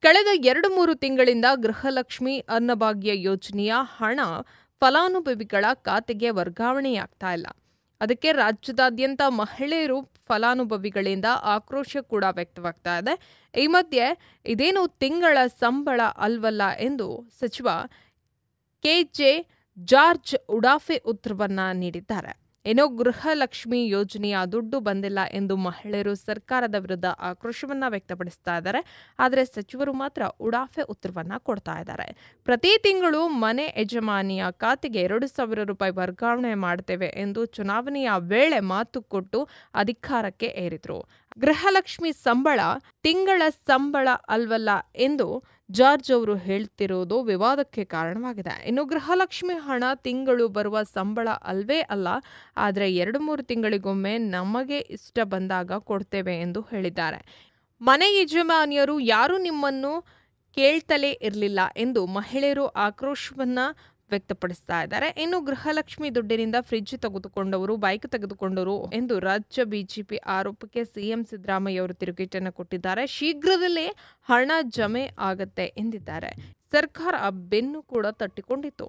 ಕಳೆದ 2-3 ತಿಂಗಳಿಂದ ಗೃಹಲಕ್ಷ್ಮಿ ಅನ್ನಭಾಗ್ಯ ಯೋಜನೆಯ ಹಣ ಫಲಾನುಭವಿಗಳ ಖಾತೆಗೆ ವರ್ಗಾವಣೆಯಾಗ್ತಾ ಇಲ್ಲ. ಅದಕ್ಕೆ ರಾಜ್ಯದಾದ್ಯಂತ ಮಹಿಳೆಯರು ಫಲಾನುಭವಿಗಳಿಂದ ಆಕ್ರೋಶ ಕೂಡ ವ್ಯಕ್ತವಾಗ್ತಾ ಇದೆ. ಈ ಮಧ್ಯೆ ಇದೇನು ತಿಂಗಳ ಸಂಬಳ ಅಲ್ವಲ್ಲ ಎಂದು ಸಚಿವ ಕೆಜೆ ಜಾರ್ಜ್ ಉಡಾಫೆ ಉತ್ತರವನ್ನ ನೀಡಿದ್ದಾರೆ. ಏನೋ ಗೃಹಲಕ್ಷ್ಮಿ ಯೋಜನೆಯ ದುಡ್ಡು ಬಂದಿಲ್ಲ ಎಂದು ಮಹಿಳೆಯರು ಸರ್ಕಾರದ ವಿರುದ್ಧ ಆಕ್ರೋಶವನ್ನ ವ್ಯಕ್ತಪಡಿಸ್ತಾ ಇದ್ದಾರೆ. ಆದರೆ ಸಚಿವರು ಮಾತ್ರ ಉಡಾಫೆ ಉತ್ತರವನ್ನ ಕೊಡ್ತಾ ಇದ್ದಾರೆ. ಪ್ರತಿ ತಿಂಗಳು ಮನೆ ಯಜಮಾನಿಯ ಖಾತೆಗೆ 2,000 ರೂಪಾಯಿ ವರ್ಗಾವಣೆ ಮಾಡ್ತೇವೆ ಎಂದು ಚುನಾವಣೆಯ ವೇಳೆ ಮಾತು ಕೊಟ್ಟು ಅಧಿಕಾರಕ್ಕೆ ಏರಿದ್ರು. ಗೃಹಲಕ್ಷ್ಮಿ ಸಂಬಳ ತಿಂಗಳ ಸಂಬಳ ಅಲ್ವಲ್ಲ ಎಂದು ಜಾರ್ಜ್ ಅವರು ಹೇಳ್ತಿರೋದು ವಿವಾದಕ್ಕೆ ಕಾರಣವಾಗಿದೆ. ಇನ್ನು ಗೃಹಲಕ್ಷ್ಮಿ ಹಣ ತಿಂಗಳು ಬರುವ ಸಂಬಳ ಅಲ್ವೇ ಅಲ್ಲ, ಆದರೆ 2-3 ತಿಂಗಳಿಗೊಮ್ಮೆ ನಮಗೆ ಇಷ್ಟ ಬಂದಾಗ ಕೊಡ್ತೇವೆ ಎಂದು ಹೇಳಿದ್ದಾರೆ. ಮನೆ ಯಜಮಾನಿಯರು ಯಾರೂ ನಿಮ್ಮನ್ನು ಕೇಳ್ತಲೇ ಇರಲಿಲ್ಲ ಎಂದು ಮಹಿಳೆಯರು ಆಕ್ರೋಶವನ್ನ ವ್ಯಕ್ತಪಡಿಸ್ತಾ ಇದ್ದಾರೆ. ಇನ್ನು ಗೃಹಲಕ್ಷ್ಮಿ ದುಡ್ಡಿನಿಂದ ಫ್ರಿಡ್ಜ್ ತೆಗೆದುಕೊಂಡವರು, ಬೈಕ್ ತೆಗೆದುಕೊಂಡವರು ಎಂದು ರಾಜ್ಯ ಬಿಜೆಪಿ ಆರೋಪಕ್ಕೆ ಸಿಎಂ ಸಿದ್ದರಾಮಯ್ಯ ಅವರು ತಿರುಗೇಟನ್ನು ಕೊಟ್ಟಿದ್ದಾರೆ. ಶೀಘ್ರದಲ್ಲೇ ಹಣ ಜಮೆ ಆಗತ್ತೆ ಎಂದಿದ್ದಾರೆ. ಸರ್ಕಾರ ಬೆನ್ನು ಕೂಡ ತಟ್ಟಿಕೊಂಡಿತ್ತು.